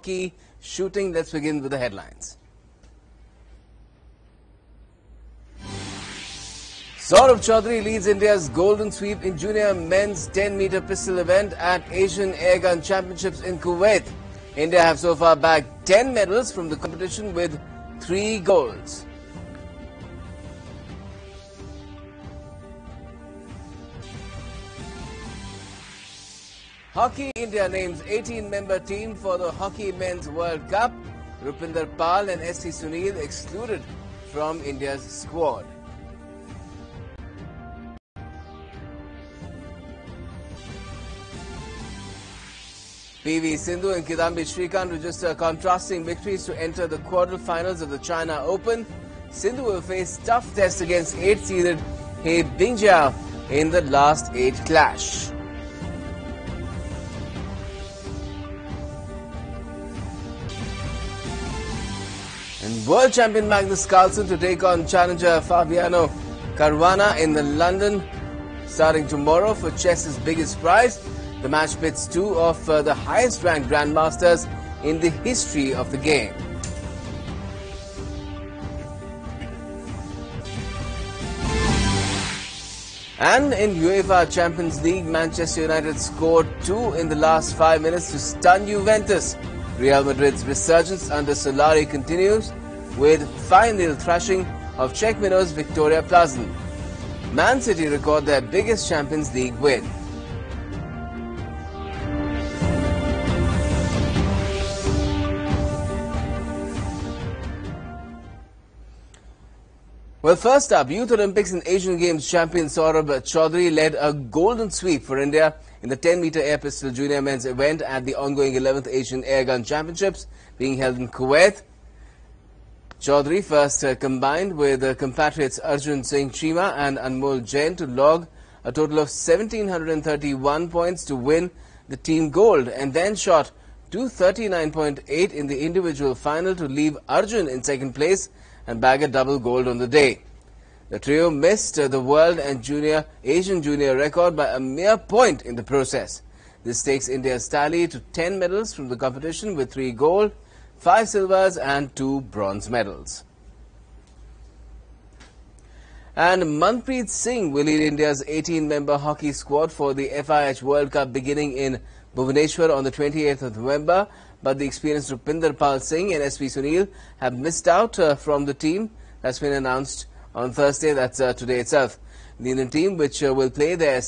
hockey, shooting. Let's begin with the headlines. SAURABH Chaudhary leads India's golden sweep in junior men's 10-meter pistol event at Asian Airgun Championships in Kuwait. India have so far bagged 10 medals from the competition with 3 golds. Hockey India names 18-member team for the Hockey Men's World Cup. RUPINDER and SUNIL excluded from India's squad. PV Sindhu and Kidambi Srikanth register contrasting victories to enter the quarter-finals of the China Open. Sindhu will face tough tests against 8th-seeded He Bingjiao in the last 8 clash. And world champion Magnus Carlsen to take on challenger Fabiano Caruana in the London starting tomorrow for chess's biggest prize. The match pits 2 of the highest-ranked grandmasters in the history of the game. And in UEFA Champions League, Manchester United scored 2 in the last 5 minutes to stun Juventus. Real Madrid's resurgence under Solari continues with 5-0 thrashing of Czech minnows Victoria Plzen. Man City record their biggest Champions League win. Well, first up, Youth Olympics and Asian Games champion SAURABH Chaudhary led a golden sweep for India in the 10-meter air pistol junior men's event at the ongoing 11th Asian Airgun Championships being held in Kuwait. Chaudhary first combined with compatriots Arjun Singh Chima and Anmol Jain to log a total of 1,731 points to win the team gold, and then shot 239.8 in the individual final to leave Arjun in second place and bag a double gold on the day. The trio missed the world and Asian junior record by a mere point in the process. This takes India's tally to 10 medals from the competition with 3 gold, 5 silvers and 2 bronze medals. And Manpreet Singh will lead India's 18-member hockey squad for the FIH World Cup beginning in Bhubaneswar on the 28th of November. But the experienced Rupinder Singh and SP Sunil have missed out from the team. That's been announced on Thursday. That's today itself. The Indian team, which will play their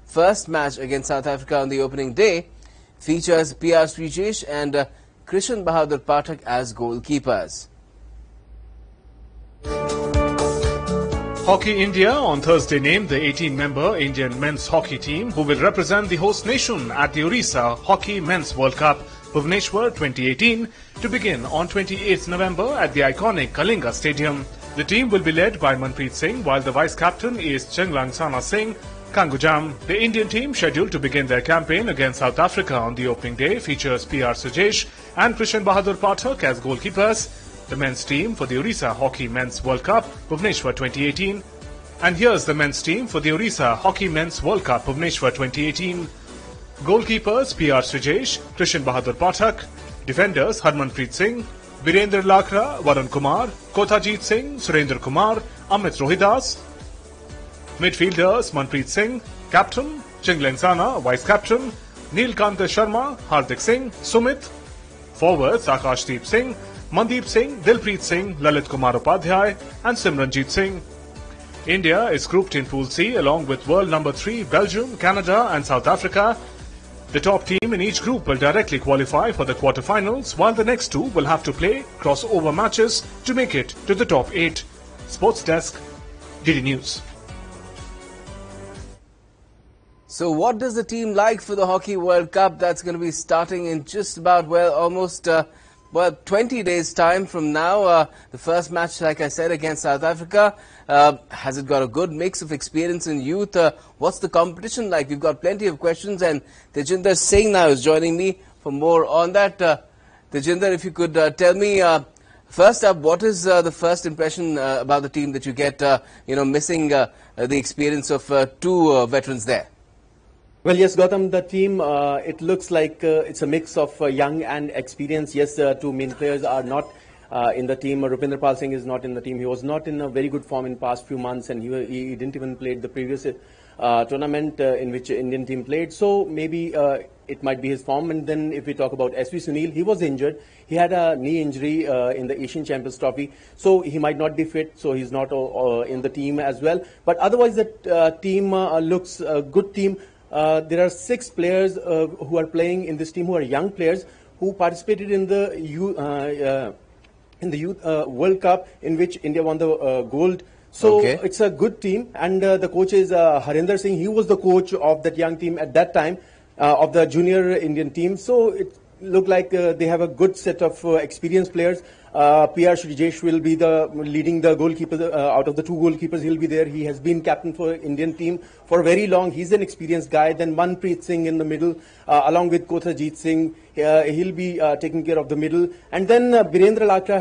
first match against South Africa on the opening day, features PR Srijesh and Krishan Bahadur Pathak as goalkeepers. Hockey India on Thursday named the 18-member Indian men's hockey team who will represent the host nation at the Orissa Hockey Men's World Cup Bhubaneswar 2018 to begin on 28th November at the iconic Kalinga Stadium. The team will be led by Manpreet Singh while the vice-captain is Chenglangsana Singh Kangujam. The Indian team scheduled to begin their campaign against South Africa on the opening day features PR Sujesh and Krishan Bahadur Pathak as goalkeepers. The men's team for the Orissa Hockey Men's World Cup Bhubaneswar 2018. And here's the men's team for the Orissa Hockey Men's World Cup Bhubaneswar 2018. Goalkeepers PR Srijesh, Krishan Bahadur Pathak. Defenders Harmanpreet Singh, Virendra Lakra, Varun Kumar, Kothajit Singh, Surendra Kumar, Amit Rohidas. Midfielders Manpreet Singh, Captain, Chinglengsana, Vice-Captain, Neelkanta Sharma, Hardik Singh, Sumit. Forwards Akashdeep Singh, Mandeep Singh, Dilpreet Singh, Lalit Kumar Upadhyay and Simranjit Singh. India is grouped in Pool C along with world number 3 Belgium, Canada and South Africa. The top team in each group will directly qualify for the quarterfinals, while the next 2 will have to play crossover matches to make it to the top 8. Sports Desk, DD News. So what does the team like for the Hockey World Cup? That's going to be starting in just about, almost 20 days time from now. The first match, like I said, against South Africa. Has it got a good mix of experience and youth? What's the competition like? We've got plenty of questions, and Tejinder Singh now is joining me for more on that. Tejinder, if you could tell me, first up, what is the first impression about the team that you get, missing the experience of 2 veterans there? Well, yes, Gautam, the team, it looks like it's a mix of young and experienced. Yes, two main players are not in the team. Rupinder Singh is not in the team. He was not in a very good form in past few months, and he didn't even play the previous tournament in which Indian team played. So maybe it might be his form. And then if we talk about SUNIL, he was injured. He had a knee injury in the Asian Champions Trophy, so he might not be fit. So he's not in the team as well. But otherwise, the team looks a good team. There are 6 players who are playing in this team who are young players who participated in the Youth World Cup in which India won the gold. So it's a good team, and the coach is Harinder Singh. He was the coach of that young team at that time of the junior Indian team. So it looked like they have a good set of experienced players. PR Shrijesh will be leading the goalkeeper. Out of the 2 goalkeepers, he'll be there. He has been captain for Indian team for very long. He's an experienced guy. Then Manpreet Singh in the middle, along with Kothajit Singh. He'll be taking care of the middle. And then Birendra Latra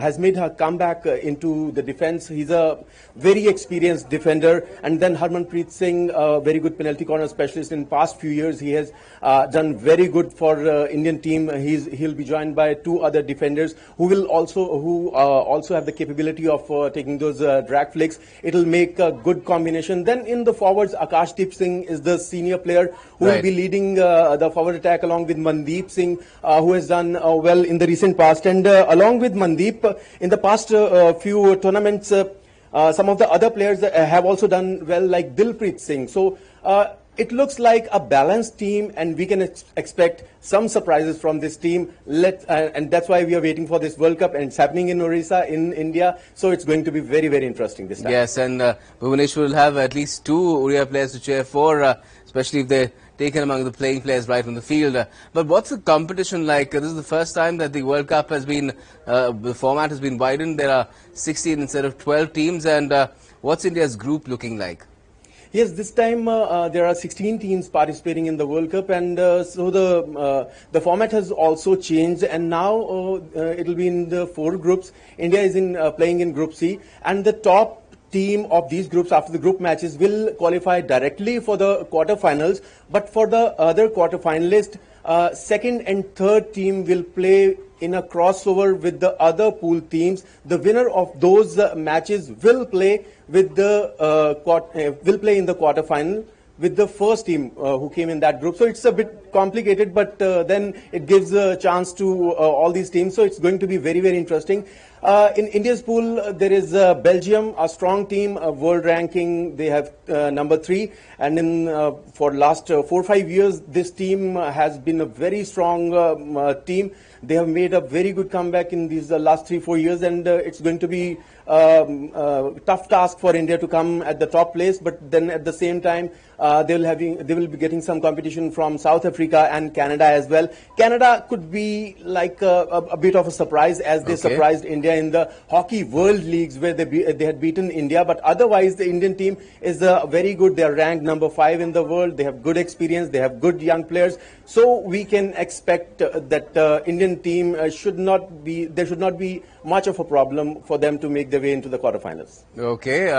has made her comeback into the defense. He's a very experienced defender. And then Harmanpreet Singh, very good penalty corner specialist in past few years. He has done very good for Indian team. He'll be joined by 2 other defenders who also have the capability of taking those drag flicks. It'll make a good combination. Then in the forwards, Akashdeep Singh is the senior player who will be leading the forward attack along with Mandeep Singh, who has done well in the recent past. And along with Mandeep, in the past few tournaments, some of the other players have also done well, like Dilpreet Singh. So it looks like a balanced team, and we can expect some surprises from this team. And that's why we are waiting for this World Cup, and it's happening in Orissa, in India. So it's going to be very, very interesting this time. Yes, and Bhubaneswar will have at least 2 Oriya players to cheer for, especially if they're taken among the playing players right on the field. But what's the competition like? This is the first time that the World Cup has been, the format has been widened. There are 16 instead of 12 teams. And what's India's group looking like? Yes, this time there are 16 teams participating in the World Cup, and so the format has also changed, and now it will be in the 4 groups. India is playing in Group C, and the top team of these groups after the group matches will qualify directly for the quarterfinals. But for the other quarterfinalists, 2nd and 3rd team will play in a crossover with the other pool teams. The winner of those matches will play with the in the quarterfinal with the first team who came in that group. So it's a bit complicated, but then it gives a chance to all these teams. So it's going to be very, very interesting. In India's pool, there is Belgium, a strong team, world ranking. They have number 3. And for last 4 or 5 years, this team has been a very strong team. They have made a very good comeback in these last 3 or 4 years, and it's going to be tough task for India to come at the top place. But then at the same time, they will be getting some competition from South Africa and Canada as well. Canada could be like a bit of a surprise, as they surprised India in the Hockey World Leagues, where they had beaten India. But otherwise, the Indian team is very good. They are ranked number 5 in the world. They have good experience. They have good young players. So we can expect that Indian team there should not be much of a problem for them to make their way into the quarterfinals. Okay,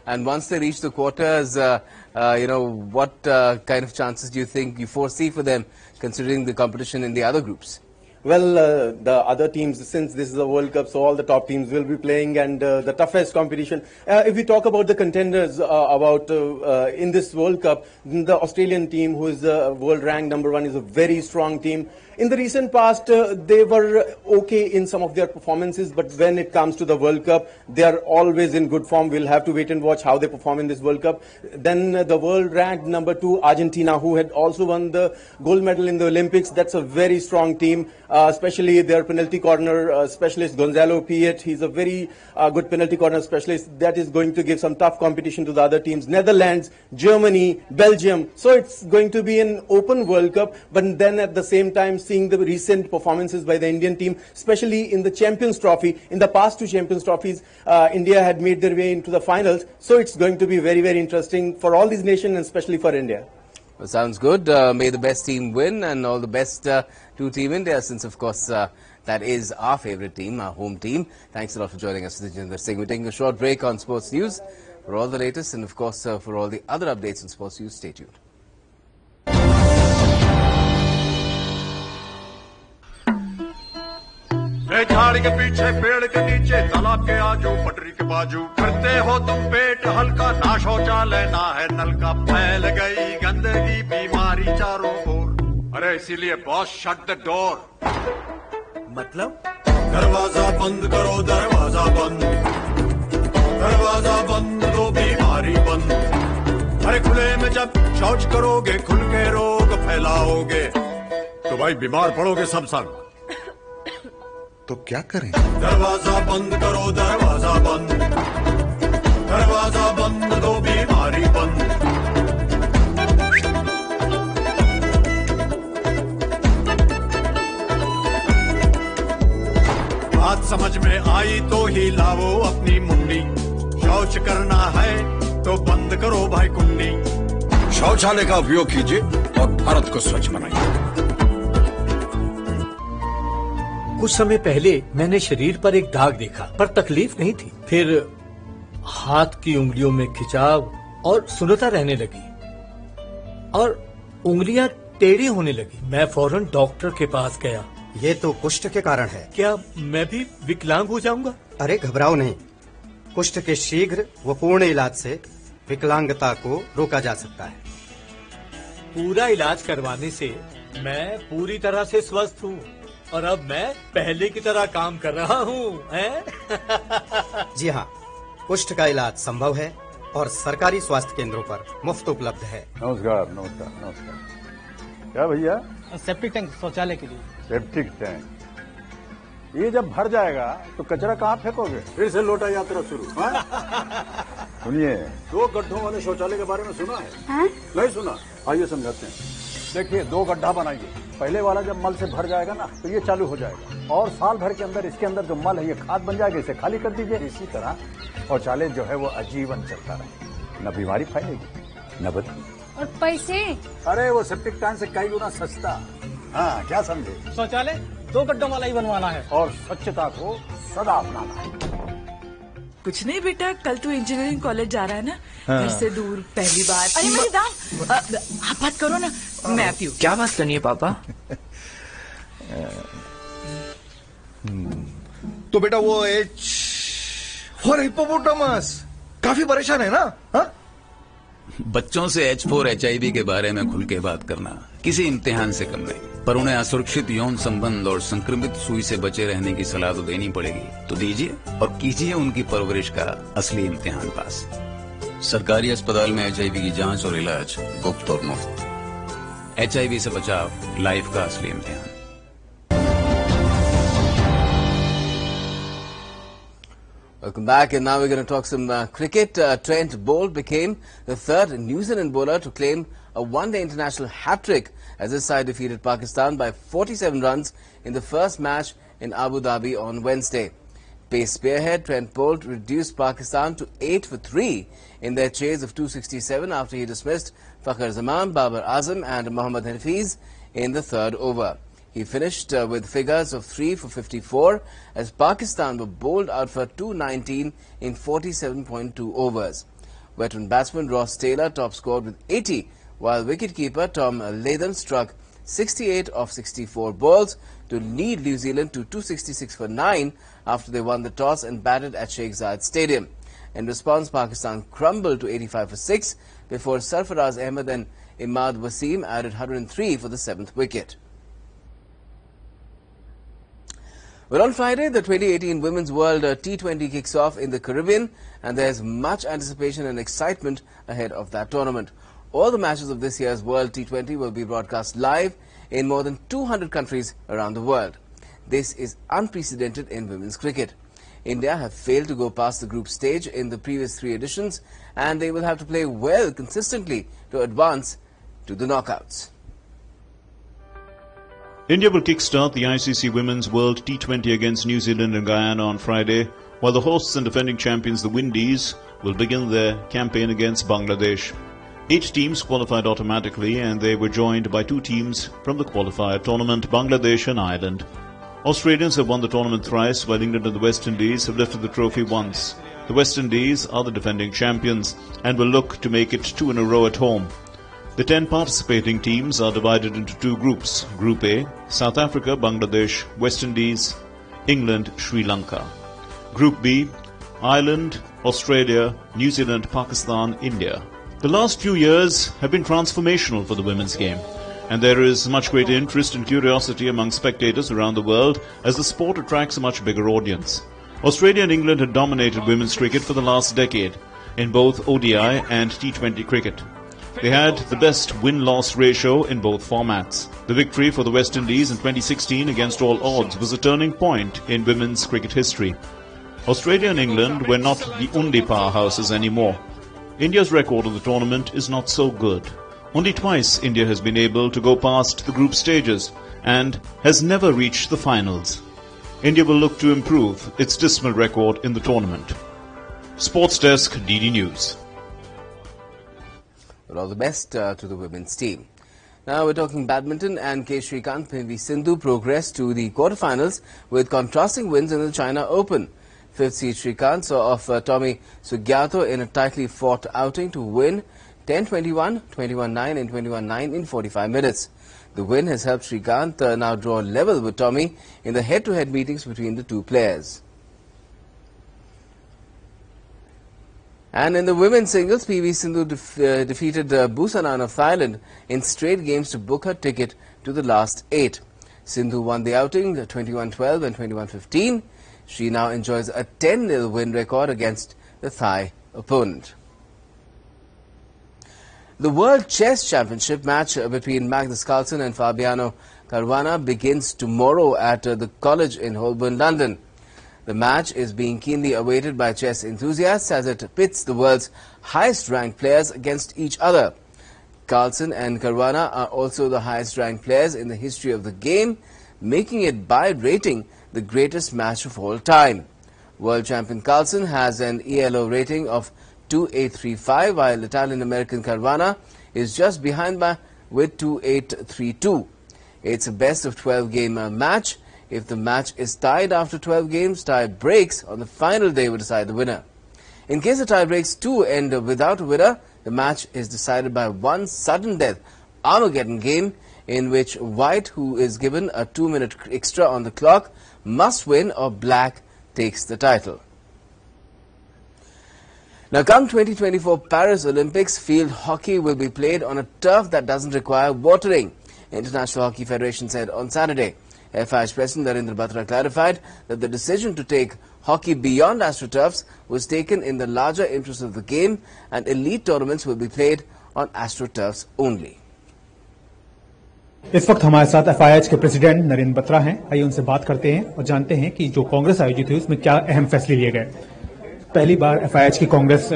and once they reach the quarters, what kind of chances do you foresee for them, considering the competition in the other groups? Well, the other teams, since this is a World Cup, so all the top teams will be playing, and the toughest competition. If we talk about the contenders in this World Cup, the Australian team, who is world ranked number 1, is a very strong team. In the recent past, they were okay in some of their performances, but when it comes to the World Cup, they are always in good form. We'll have to wait and watch how they perform in this World Cup. Then the world-ranked number 2, Argentina, who had also won the gold medal in the Olympics. That's a very strong team, especially their penalty corner specialist, Gonzalo Piet. He's a very good penalty corner specialist. That is going to give some tough competition to the other teams. Netherlands, Germany, Belgium. So it's going to be an open World Cup, but then at the same time, seeing the recent performances by the Indian team, especially in the Champions Trophy. In the past 2 Champions Trophies, India had made their way into the finals. So it's going to be very, very interesting for all these nations, and especially for India. Well, sounds good. May the best team win, and all the best to Team India, since, of course, that is our favorite team, our home team. Thanks a lot for joining us in this segment. We're taking a short break on Sports News. For all the latest and, of course, for all the other updates on Sports News, stay tuned. अरे झाड़ के पीछे पेड़ के नीचे तालाब के आजू पटरी के बाजू करते हो तुम पेट हल्का, ना शौचालय ना है नल का, फैल गई गंदगी बीमारी चारों ओर। अरे इसीलिए बॉस शट द डोर। मतलब दरवाजा बंद करो, दरवाजा बंद, दरवाजा बंद दो बीमारी बंद। अरे खुले में जब शौच करोगे खुल के रोग फैलाओगे तो भाई बीमार पड़ोगे सब संग। तो क्या करें? दरवाजा बंद करो, दरवाजा बंद, दरवाजा बंद दो बीमारी बंद। बात समझ में आई तो ही लाओ अपनी मुंडी, शौच करना है तो बंद करो भाई कुंडी। शौचालय का उपयोग कीजिए और भारत को स्वच्छ बनाइए। कुछ समय पहले मैंने शरीर पर एक दाग देखा, पर तकलीफ नहीं थी। फिर हाथ की उंगलियों में खिंचाव और सुन्नता रहने लगी और उंगलियां टेढ़ी होने लगी। मैं फौरन डॉक्टर के पास गया। ये तो कुष्ठ के कारण है। क्या मैं भी विकलांग हो जाऊंगा? अरे घबराओ नहीं, कुष्ठ के शीघ्र व पूर्ण इलाज से विकलांगता को रोका जा सकता है। पूरा इलाज करवाने से मैं पूरी तरह से स्वस्थ हूँ और अब मैं पहले की तरह काम कर रहा हूँ। जी हाँ, कुष्ठ का इलाज संभव है और सरकारी स्वास्थ्य केंद्रों पर मुफ्त उपलब्ध है। नमस्कार नमस्कार नमस्कार। क्या भैया? सेप्टिक टैंक शौचालय के लिए। सेप्टिक टैंक ये जब भर जाएगा तो कचरा कहाँ फेंकोगे? फिर से लोटा यात्रा शुरू। सुनिए, 2 गड्ढों वाले शौचालय के बारे में सुना है? नहीं सुना? आइए समझाते हैं। देखिए, 2 गड्ढा बनाइए। पहले वाला जब मल से भर जाएगा ना तो ये चालू हो जाएगा और साल भर के अंदर इसके अंदर जो मल है ये खाद बन जाएगा, इसे खाली कर दीजिए। इसी तरह शौचालय जो है वो आजीवन चलता रहे, न बीमारी फैलेगी न बदबू। और पैसे? अरे वो सेप्टिक टैंक से कई गुना सस्ता। हाँ, क्या समझे? शौचालय 2 गड्ढों वाला ही बनवाना है और स्वच्छता को सदा अपनाना है। कुछ नहीं बेटा, कल तू इंजीनियरिंग कॉलेज जा रहा है ना? घर से दूर पहली बार। अरे मेरी दाम, आप बात करो ना, मैं आती हूँ। क्या बात करनी है पापा? तो बेटा वो फॉर हिप्पोपोटामस काफी परेशान है ना? हा? बच्चों से H4 HIV के बारे में खुल के बात करना किसी इम्तिहान से कम नहीं, पर उन्हें असुरक्षित यौन संबंध और संक्रमित सुई से बचे रहने की सलाह तो देनी पड़ेगी। तो दीजिए और कीजिए उनकी परवरिश का असली इम्तिहान पास। सरकारी अस्पताल में HIV की जांच और इलाज गुप्त और मुफ्त। HIV से बचाव लाइफ का असली इम्तिहान। Welcome back, and now we're going to talk some cricket. Trent Boult became the 3rd New Zealand bowler to claim a one-day international hat-trick as his side defeated Pakistan by 47 runs in the first match in Abu Dhabi on Wednesday. Pace spearhead Trent Boult reduced Pakistan to 8 for 3 in their chase of 267 after he dismissed Fakhar Zaman, Babar Azam and Mohammad Hafiz in the 3rd over. He finished with figures of 3 for 54 as Pakistan were bowled out for 219 in 47.2 overs. Veteran batsman Ross Taylor top scored with 80, while wicketkeeper Tom Latham struck 68 of 64 balls to lead New Zealand to 266 for 9 after they won the toss and batted at Sheikh Zayed Stadium. In response, Pakistan crumbled to 85 for 6 before Sarfaraz Ahmed and Imad Wasim added 103 for the 7th wicket. Well, on Friday, the 2018 Women's World T20 kicks off in the Caribbean, and there's much anticipation and excitement ahead of that tournament. All the matches of this year's World T20 will be broadcast live in more than 200 countries around the world. This is unprecedented in women's cricket. India have failed to go past the group stage in the previous 3 editions, and they will have to play well consistently to advance to the knockouts. India will kickstart the ICC Women's World T20 against New Zealand and Guyana on Friday, while the hosts and defending champions, the Windies, will begin their campaign against Bangladesh. 8 teams qualified automatically, and they were joined by 2 teams from the qualifier tournament, Bangladesh and Ireland. Australians have won the tournament thrice, while England and the West Indies have lifted the trophy once. The West Indies are the defending champions and will look to make it 2 in a row at home. The 10 participating teams are divided into 2 groups. Group A, South Africa, Bangladesh, West Indies, England, Sri Lanka. Group B, Ireland, Australia, New Zealand, Pakistan, India. The last few years have been transformational for the women's game, and there is much greater interest and curiosity among spectators around the world as the sport attracts a much bigger audience. Australia and England had dominated women's cricket for the last decade in both ODI and T20 cricket. They had the best win-loss ratio in both formats. The victory for the West Indies in 2016 against all odds was a turning point in women's cricket history. Australia and England were not the only powerhouses anymore. India's record of the tournament is not so good. Only twice India has been able to go past the group stages and has never reached the finals. India will look to improve its dismal record in the tournament. Sports Desk, DD News. Well, all the best to the women's team. Now we're talking badminton, and SRIKANTH PV SINDHU progressed to the quarterfinals with contrasting wins in the China Open. Fifth seed SRIKANTH saw off Tommy Sugiarto in a tightly fought outing to win 10-21, 21-9 and 21-9 in 45 minutes. The win has helped SRIKANTH now draw level with Tommy in the head-to-head meetings between the two players. And in the women's singles, PV SINDHU defeated Busanan of Thailand in straight games to book her ticket to the last 8. SINDHU won the outing 21-12 and 21-15. She now enjoys a 10-0 win record against the Thai opponent. The World Chess Championship match between Magnus Carlsen and Fabiano Caruana begins tomorrow at the College in Holborn, London. The match is being keenly awaited by chess enthusiasts as it pits the world's highest-ranked players against each other. Carlsen and Caruana are also the highest-ranked players in the history of the game, making it by rating the greatest match of all time. World champion Carlsen has an ELO rating of 2835, while Italian-American Caruana is just behind with 2832. It's a best-of-12 game match. If the match is tied after 12 games, tie breaks on the final day will decide the winner. In case the tie breaks 2 end without a winner, the match is decided by one sudden death Armageddon game in which white, who is given a 2-minute extra on the clock, must win or black takes the title. Now, come 2024 Paris Olympics, field hockey will be played on a turf that doesn't require watering, International Hockey Federation said on Saturday. FIH President NARINDER BATRA clarified that the decision to take hockey beyond AstroTurfs was taken in the larger interest of the game, and elite tournaments will be played on AstroTurfs only. इस वक्त हमारे साथ FIH के president Narendra Batra हैं। आइए उनसे बात करते हैं और जानते हैं कि जो कांग्रेस आयोजित हुई उसमें क्या अहम फैसले लिए गए। पहली बार एफआईएच की कांग्रेस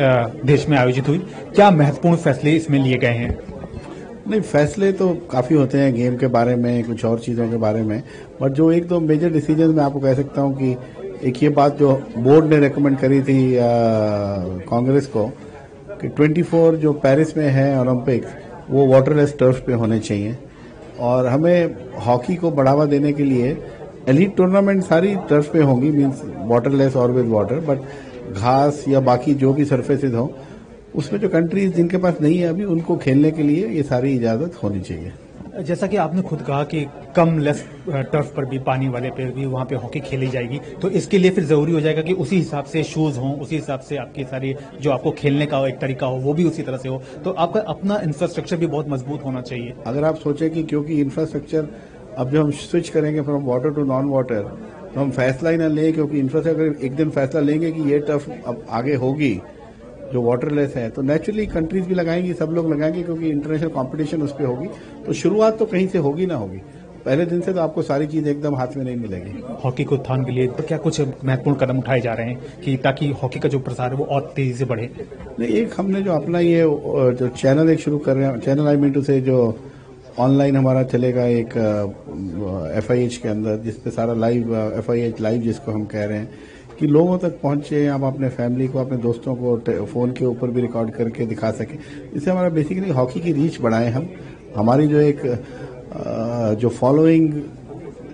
देश में आयोजित हुई, क्या महत्वपूर्ण फैसले इसमें लिए गए हैं? नहीं, फैसले तो काफी होते हैं गेम के बारे में, कुछ और चीजों के बारे में, बट जो एक दो मेजर डिसीजन मैं आपको कह सकता हूं कि एक ये बात जो बोर्ड ने रेकमेंड करी थी कांग्रेस को कि 24 जो पेरिस में है ओलंपिक्स वो वाटरलेस टर्फ पे होने चाहिए, और हमें हॉकी को बढ़ावा देने के लिए एलीट टूर्नामेंट सारी टर्फ पे होंगी, मींस वाटरलेस और विद वाटर, बट घास या बाकी जो भी सरफेसेज हो उसमें जो कंट्रीज जिनके पास नहीं है अभी उनको खेलने के लिए ये सारी इजाजत होनी चाहिए। जैसा कि आपने खुद कहा कि कम लेस टर्फ पर भी, पानी वाले पे भी वहां पे हॉकी खेली जाएगी, तो इसके लिए फिर जरूरी हो जाएगा कि उसी हिसाब से शूज हों, उसी हिसाब से आपकी सारी जो आपको खेलने का एक तरीका हो वो भी उसी तरह से हो, तो आपका अपना इंफ्रास्ट्रक्चर भी बहुत मजबूत होना चाहिए। अगर आप सोचें कि क्योंकि इंफ्रास्ट्रक्चर अब जो हम स्विच करेंगे from water to non water, तो हम फैसला ही ना लें, क्योंकि इंफ्रास्ट्रक्चर एक दिन फैसला लेंगे कि ये टर्फ अब आगे होगी जो वाटरलेस है, तो नेचुरली कंट्रीज भी लगाएंगी, सब लोग लगाएंगे, क्योंकि इंटरनेशनल कंपटीशन उस पर होगी, तो शुरुआत तो कहीं से होगी ना होगी। पहले दिन से तो आपको सारी चीज एकदम हाथ में नहीं मिलेगी। हॉकी को उत्थान के लिए क्या कुछ महत्वपूर्ण कदम उठाए जा रहे हैं कि ताकि हॉकी का जो प्रसार है वो और तेजी से बढ़े? नहीं, एक हमने जो अपना ये जो चैनल एक शुरू कर रहे हैं, चैनल आई मीन टू से जो ऑनलाइन हमारा चलेगा एक एफआईएच के अंदर, जिसपे सारा लाइव एफआईएच लाइव जिसको हम कह रहे हैं कि लोगों तक पहुंचे, आप अपने फैमिली को, अपने दोस्तों को फोन के ऊपर भी रिकॉर्ड करके दिखा सकें। इससे हमारा बेसिकली हॉकी की रीच बढ़ाएं हम, हमारी जो एक जो फॉलोइंग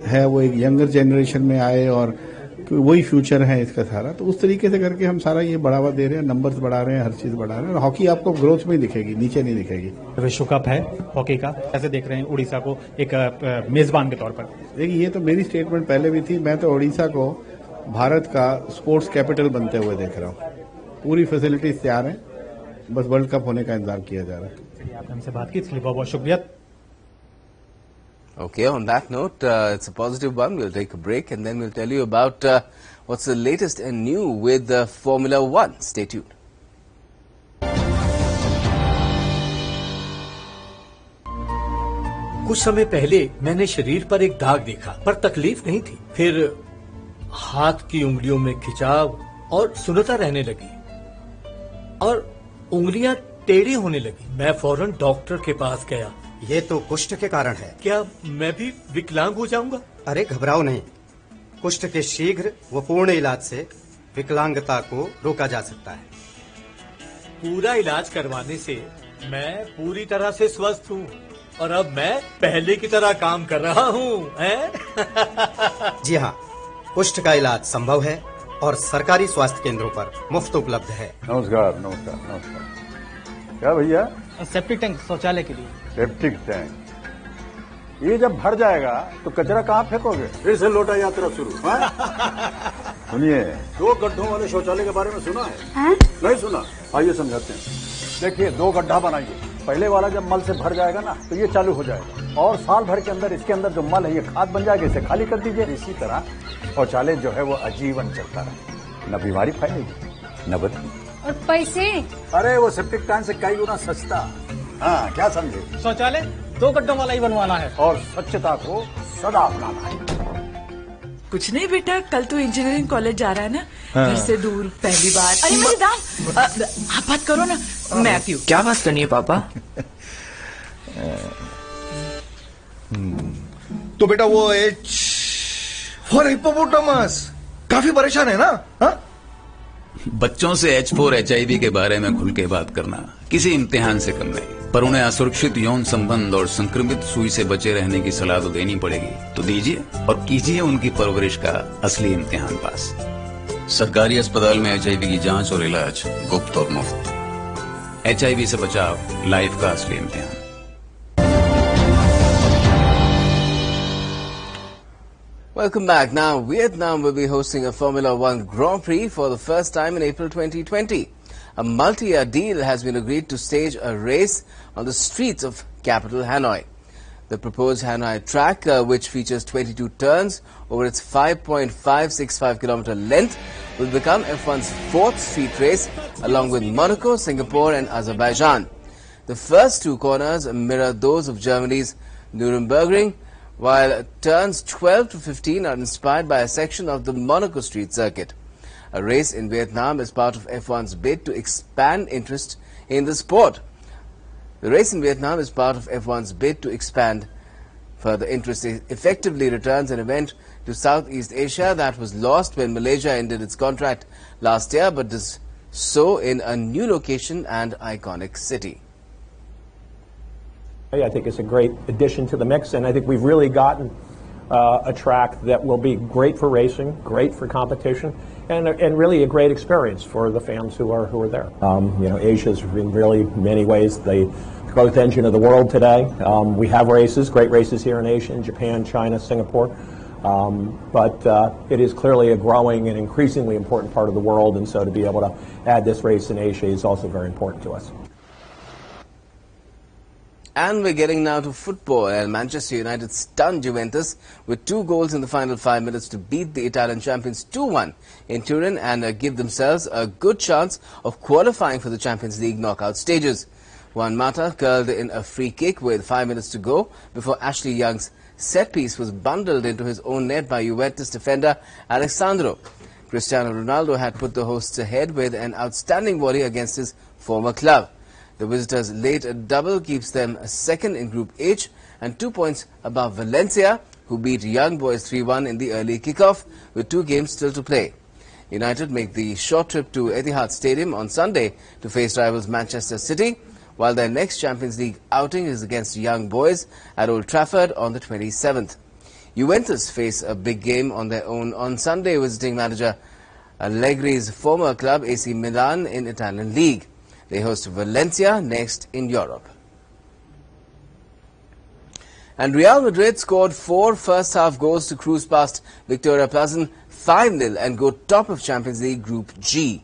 है वो एक यंगर जनरेशन में आए, और वही फ्यूचर है इसका सारा। तो उस तरीके से करके हम सारा ये बढ़ावा दे रहे हैं, नंबर्स बढ़ा रहे हैं, हर चीज बढ़ा रहे हैं। और हॉकी आपको ग्रोथ में दिखेगी, नीचे नहीं दिखेगी। विश्व कप है हॉकी का, कैसे देख रहे हैं उड़ीसा को एक मेजबान के तौर पर? देखिए, ये तो मेरी स्टेटमेंट पहले भी थी। मैं तो उड़ीसा को भारत का स्पोर्ट्स कैपिटल बनते हुए देख रहा हूँ। पूरी फैसिलिटीज तैयार है, बस वर्ल्ड कप होने का इंतजार किया जा रहा है। आपने हमसे बात की, इसके लिए बहुत बहुत शुक्रिया। Okay, on that note, it's a positive one. We'll take a break and then we'll tell you about what's the latest and new with Formula One. Stay tuned. कुछ समय पहले मैंने शरीर पर एक दाग देखा, पर तकलीफ नहीं थी। फिर हाथ की उंगलियों में खिंचाव और सुन्नता रहने लगी और उंगलियां टेढ़ी होने लगी। मैं फौरन डॉक्टर के पास गया। ये तो कुष्ठ के कारण है। क्या मैं भी विकलांग हो जाऊंगा? अरे घबराओ नहीं, कुष्ठ के शीघ्र व पूर्ण इलाज से विकलांगता को रोका जा सकता है। पूरा इलाज करवाने से मैं पूरी तरह से स्वस्थ हूँ और अब मैं पहले की तरह काम कर रहा हूँ। जी हाँ, कुष्ठ का इलाज संभव है और सरकारी स्वास्थ्य केंद्रों पर मुफ्त उपलब्ध है। नमस्कार नमस्कार नमस्कार। क्या भैया? सेप्टिक टैंक शौचालय के लिए। सेप्टिक टैंक, ये जब भर जाएगा तो कचरा कहाँ फेंकोगे? फिर से लौटा यात्रा शुरू। सुनिए, 2 गड्ढों वाले शौचालय के बारे में सुना है? नहीं सुना? आइए समझाते हैं। देखिए, 2 गड्ढा बनाइए। पहले वाला जब मल से भर जाएगा ना, तो ये चालू हो जाएगा और साल भर के अंदर इसके अंदर जो मल है ये खाद बन जाएगा। इसे खाली कर दीजिए। इसी तरह शौचालय जो है वो आजीवन चलता रहे, न बीमारी फैलेगी न बदबू। और पैसे? अरे वो सेप्टिक टैंक से कई गुना सस्ता। हाँ, क्या समझे? शौचालय 2 गड्ढों वाला ही बनवाना है और स्वच्छता को सदा अपनाना है। कुछ नहीं बेटा, कल तो इंजीनियरिंग कॉलेज जा रहा है ना, घर से दूर पहली बार। अरे मेरी दाम, आप बात करो ना, मैं आती हूँ। क्या बात करनी है पापा? तो बेटा वो फॉर हिप्पोपोटामस काफी परेशान है ना? हा? बच्चों से H4 HIV के बारे में खुल के बात करना किसी इम्तिहान से कम नहीं, पर उन्हें असुरक्षित यौन संबंध और संक्रमित सुई से बचे रहने की सलाह तो देनी पड़ेगी। तो दीजिए और कीजिए उनकी परवरिश का असली इम्तिहान पास। सरकारी अस्पताल में HIV की जांच और इलाज गुप्त और मुफ्त। HIV से बचाव लाइफ का असली इम्तिहान। Welcome back. Now, Vietnam will be hosting a Formula One Grand Prix for the first time in April 2020. A multi-year deal has been agreed to stage a race on the streets of capital Hanoi. The proposed Hanoi track, which features 22 turns over its 5.565 kilometer length, will become F1's 4th street race along with Monaco, Singapore and Azerbaijan. The first 2 corners mirror those of Germany's Nürburgring, while turns 12 to 15 are inspired by a section of the Monaco Street Circuit. A race in Vietnam is part of F1's bid to expand interest in the sport. The race in Vietnam is part of F1's bid to expand further interest. It effectively returns an event to Southeast Asia that was lost when Malaysia ended its contract last year, but does so in a new location and iconic city. I think it's a great addition to the mix, and I think we've really gotten a track that will be great for racing, great for competition, and really a great experience for the fans who are there. You know, Asia's in really many ways the growth engine of the world today. We have races, great races here in Asia, in Japan, China, Singapore, but it is clearly a growing and increasingly important part of the world, and so to be able to add this race in Asia is also very important to us. And we're getting now to football, and Manchester United stunned Juventus with 2 goals in the final 5 minutes to beat the Italian champions 2-1 in Turin and give themselves a good chance of qualifying for the Champions League knockout stages. Juan Mata curled in a free kick with 5 minutes to go before Ashley Young's set piece was bundled into his own net by Juventus defender Alessandro. Cristiano Ronaldo had put the hosts ahead with an outstanding volley against his former club. The visitors' late double keeps them second in Group H and 2 points above Valencia, who beat Young Boys 3-1 in the early kickoff with 2 games still to play. United make the short trip to Etihad Stadium on Sunday to face rivals Manchester City, while their next Champions League outing is against Young Boys at Old Trafford on the 27th. Juventus face a big game on their own on Sunday, visiting manager Allegri's former club AC Milan in Italian League. They host Valencia next in Europe. And Real Madrid scored 4 first-half goals to cruise past Victoria Plzen 5-0 and go top of Champions League Group G.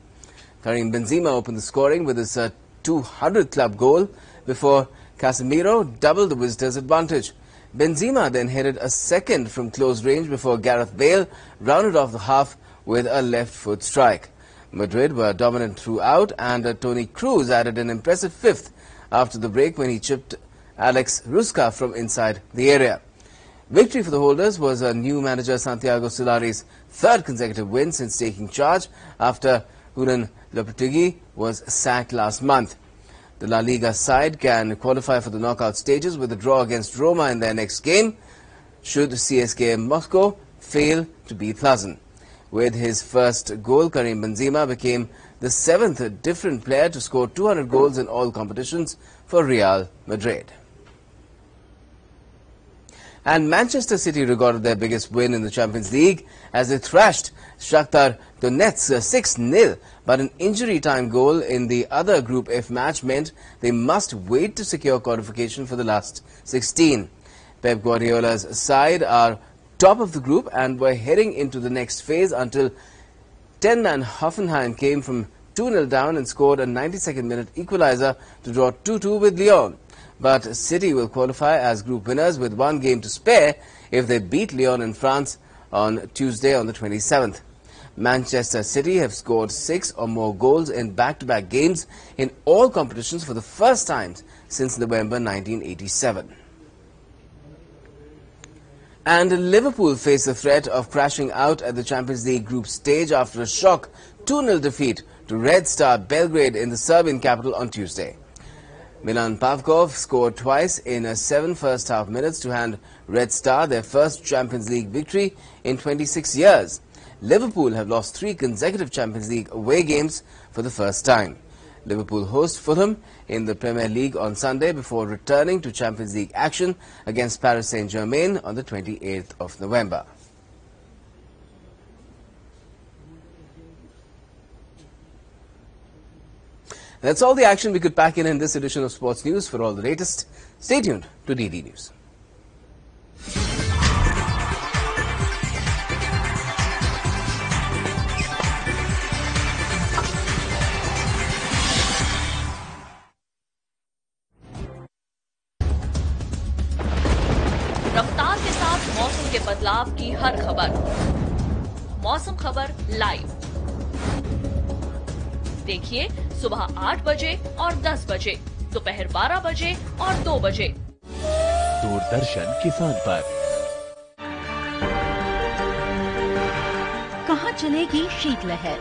Karim Benzema opened the scoring with his 200th club goal before Casemiro doubled the visitors' advantage. Benzema then headed a second from close range before Gareth Bale rounded off the half with a left foot strike. Madrid were dominant throughout, and Toni Kroos added an impressive 5th after the break when he chipped Alex Ruska from inside the area. Victory for the holders was a new manager Santiago Solari's 3rd consecutive win since taking charge after Julen Lopetegui was sacked last month. The La Liga side can qualify for the knockout stages with a draw against Roma in their next game, should CSKA Moscow fail to beat Plzen. With his first goal, Karim Benzema became the 7th different player to score 200 goals in all competitions for Real Madrid. And Manchester City recorded their biggest win in the Champions League as they thrashed Shakhtar Donetsk 6-0. But an injury-time goal in the other Group F match meant they must wait to secure qualification for the last 16. Pep Guardiola's side are top of the group and were heading into the next phase until 10-man Hoffenheim came from 2-0 down and scored a 92nd minute equalizer to draw 2-2 with Lyon. But City will qualify as group winners with 1 game to spare if they beat Lyon in France on Tuesday on the 27th. Manchester City have scored 6 or more goals in back-to-back games in all competitions for the first time since November 1987. And Liverpool face the threat of crashing out at the Champions League group stage after a shock 2-0 defeat to Red Star Belgrade in the Serbian capital on Tuesday. Milan Pavkov scored twice in 7 first-half minutes to hand Red Star their first Champions League victory in 26 years. Liverpool have lost 3 consecutive Champions League away games for the first time. Liverpool host Fulham in the Premier League on Sunday before returning to Champions League action against Paris Saint-Germain on the 28th of November. That's all the action we could pack in this edition of Sports News. For all the latest, stay tuned to DD News. रफ्तार के साथ मौसम के बदलाव की हर खबर। मौसम खबर लाइव देखिए सुबह 8 बजे और 10 बजे, दोपहर 12 बजे और 2 बजे। दूरदर्शन किसान पर कहां चलेगी शीतलहर?